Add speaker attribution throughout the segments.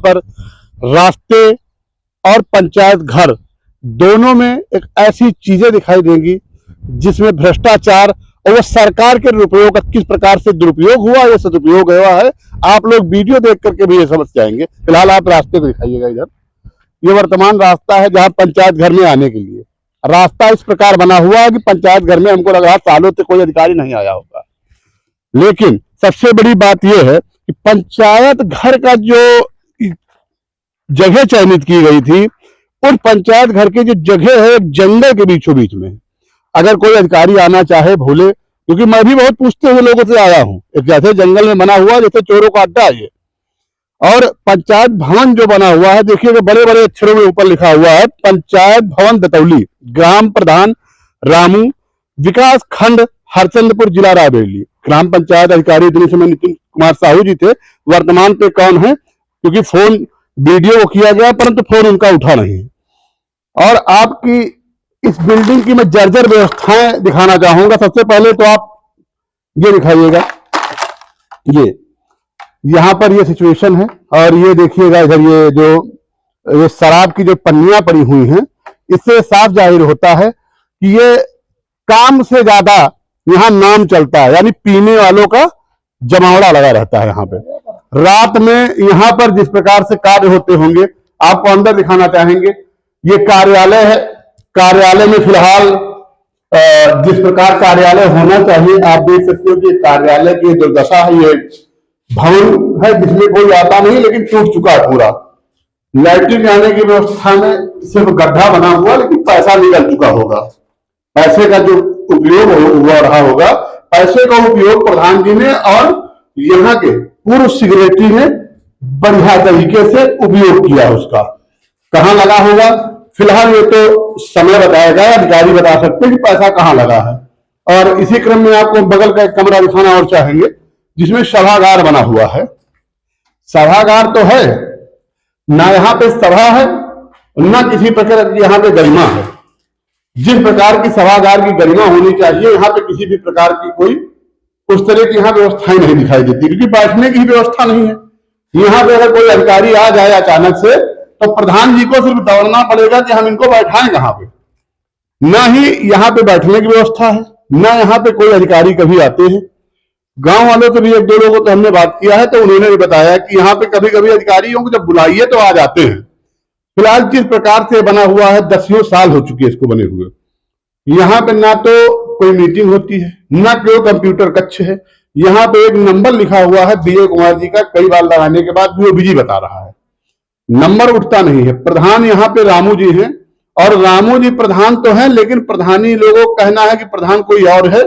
Speaker 1: पर रास्ते और पंचायत घर दोनों में एक ऐसी चीजें दिखाई देंगी जिसमें भ्रष्टाचार और वो सरकार के रुपयों का किस प्रकार से दुरुपयोग हुआ या सदुपयोग हुआ है, आप लोग वीडियो देख करके भी ये समझ जाएंगे। फिलहाल आप रास्ते को दिखाइएगा। इधर ये वर्तमान रास्ता है जहां पंचायत घर में आने के लिए रास्ता इस प्रकार बना हुआ है कि पंचायत घर में हमको लग रहा है सालों से कोई अधिकारी नहीं आया होगा। लेकिन सबसे बड़ी बात यह है कि पंचायत घर का जो जगह चयनित की गई थी, उस पंचायत घर की जो जगह है एक जंगल के बीचों बीच में। अगर कोई अधिकारी आना चाहे भूले, क्योंकि मैं भी बहुत पूछते हुए लोगों से आया हूं, एक जैसे जंगल में बना हुआ जैसे चोरों का अड्डा है। और पंचायत भवन जो बना हुआ है, देखिए बड़े बड़े अक्षरों में ऊपर लिखा हुआ है पंचायत भवन दतौली, ग्राम प्रधान रामू, विकास खंड हरचंदपुर, जिला रायबरेली। ग्राम पंचायत अधिकारी इतने समय नितिन कुमार साहू जी थे, वर्तमान पे कौन है, क्योंकि फोन वीडियो किया गया परंतु फोन उनका उठा नहीं। और आपकी इस बिल्डिंग की मैं जर्जर व्यवस्थाएं दिखाना चाहूंगा। सबसे पहले तो आप ये दिखाइएगा, ये यहां पर ये सिचुएशन है। और ये देखिएगा इधर ये शराब की जो पन्नियां पड़ी हुई हैं, इससे साफ जाहिर होता है कि ये काम से ज्यादा यहां नाम चलता है, यानी पीने वालों का जमावड़ा लगा रहता है यहाँ पे। रात में यहाँ पर जिस प्रकार से कार्य होते होंगे, आपको अंदर दिखाना चाहेंगे। ये कार्यालय है, कार्यालय में फिलहाल जिस प्रकार कार्यालय होना चाहिए आप देख सकते हो कि कार्यालय की दुर्दशा है। ये भवन है जिसमें कोई आता नहीं, लेकिन टूट चुका है पूरा। लैट्रिन जाने की व्यवस्था में सिर्फ गड्ढा बना हुआ, लेकिन पैसा निकल चुका होगा। पैसे का जो उपयोग हुआ रहा होगा, पैसे का उपयोग प्रधान जी ने और यहाँ के पूर्व सेक्रेटरी ने बढ़िया तरीके से उपयोग किया। उसका कहां लगा होगा फिलहाल ये तो समय बताएगा, अधिकारी बता सकते हैं कि पैसा कहां लगा है। और इसी क्रम में आपको बगल का एक कमरा दिखाना और चाहेंगे जिसमें सभागार बना हुआ है। सभागार तो है ना, यहाँ पे सभा है ना किसी प्रकार की यहाँ पे गरिमा है। जिस प्रकार की सभागार की गरिमा होनी चाहिए, यहाँ पे किसी भी प्रकार की कोई उस तरह की यहाँ व्यवस्थाएं नहीं दिखाई देती, क्योंकि बैठने की व्यवस्था नहीं है। यहाँ पे अगर कोई अधिकारी आ जाए अचानक से, तो प्रधान जी को सिर्फ दौड़ना पड़ेगा कि हम इनको बैठाएं कहां पे। ना ही यहाँ पे बैठने की व्यवस्था है, ना यहाँ पे कोई अधिकारी कभी आते हैं। गांव वालों से भी एक दो लोगों से हमने बात किया है, तो उन्होंने भी बताया कि यहाँ पे कभी कभी अधिकारियों को जब बुलाइए तो आ जाते हैं। फिलहाल जिस प्रकार से बना हुआ है, 10 साल हो चुके हैं इसको बने हुए। यहाँ पे ना तो कोई मीटिंग होती है, ना कोई कंप्यूटर कक्ष है। यहाँ पे एक नंबर लिखा हुआ है विजय कुमार जी का, कई बार लगाने के बाद भी वो बिजी बता रहा है, नंबर उठता नहीं है। प्रधान यहाँ पे रामू जी हैं, और रामू जी प्रधान तो हैं, लेकिन प्रधानी लोगों का कहना है कि प्रधान कोई और है।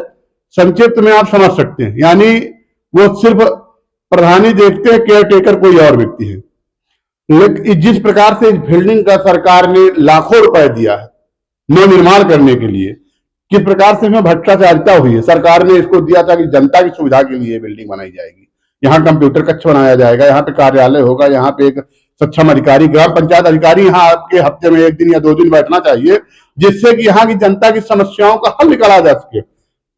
Speaker 1: संक्षिप्त में आप समझ सकते हैं, यानी वो सिर्फ प्रधानी देखते हैं, केयर टेकर कोई और व्यक्ति है। लेकिन जिस प्रकार से इस बिल्डिंग का सरकार ने लाखों रुपए दिया है नवनिर्माण करने के लिए, किस प्रकार से इसमें भ्रष्टाचारिता हुई है। सरकार ने इसको दिया था कि जनता की सुविधा के लिए बिल्डिंग बनाई जाएगी, यहाँ कंप्यूटर कक्ष बनाया जाएगा, यहाँ पे कार्यालय होगा, यहाँ पे एक सक्षम अधिकारी, ग्राम पंचायत अधिकारी यहाँ आपके हफ्ते में 1 दिन या 2 दिन बैठना चाहिए, जिससे कि यहाँ की जनता की समस्याओं का हल निकाला जा सके।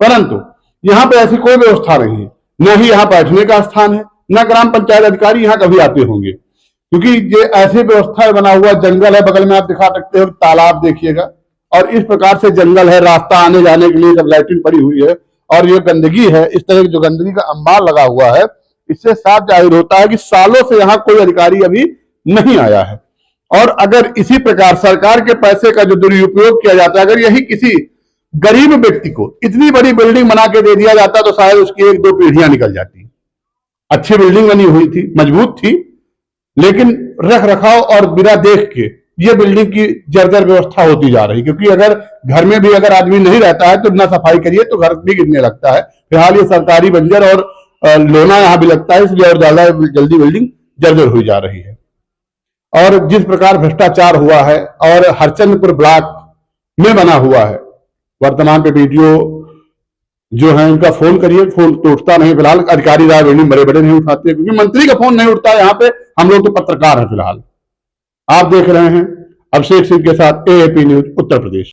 Speaker 1: परंतु यहाँ पे ऐसी कोई व्यवस्था नहीं है, न ही यहाँ बैठने का स्थान है, न ग्राम पंचायत अधिकारी यहाँ कभी आते होंगे, क्योंकि ये ऐसी व्यवस्था बना हुआ जंगल है। बगल में आप दिखा सकते हो तालाब देखिएगा, और इस प्रकार से जंगल है, रास्ता आने जाने के लिए सब लैट्रिन पड़ी हुई है, और ये गंदगी है। इस तरह की जो गंदगी का अंबार लगा हुआ है, इससे साफ जाहिर होता है कि सालों से यहाँ कोई अधिकारी अभी नहीं आया है। और अगर इसी प्रकार सरकार के पैसे का जो दुरुपयोग किया जाता है, अगर यही किसी गरीब व्यक्ति को इतनी बड़ी बिल्डिंग बना के दे दिया जाता, तो शायद उसकी 1-2 पीढ़ियां निकल जाती। अच्छी बिल्डिंग बनी हुई थी, मजबूत थी, लेकिन रख रखाव और बिना देख के ये बिल्डिंग की जर्जर व्यवस्था होती जा रही। क्योंकि अगर घर में भी अगर आदमी नहीं रहता है तो ना सफाई करिए तो घर भी गिरने लगता है। फिलहाल ये सरकारी बंजर और लोना यहाँ भी लगता है, इसलिए और ज्यादा जल्दी बिल्डिंग जर्जर हुई जा रही है। और जिस प्रकार भ्रष्टाचार हुआ है और हरचंदपुर ब्लॉक में बना हुआ है, वर्तमान पे वीडियो जो है उनका फोन करिए, फोन तो उठता नहीं। फिलहाल अधिकारी रायबरेली बड़े बड़े नहीं उठाते, क्योंकि मंत्री का फोन नहीं उठता है यहाँ पे। हम लोग तो पत्रकार हैं। फिलहाल आप देख रहे हैं अभिषेक सिंह के साथ AAP न्यूज उत्तर प्रदेश।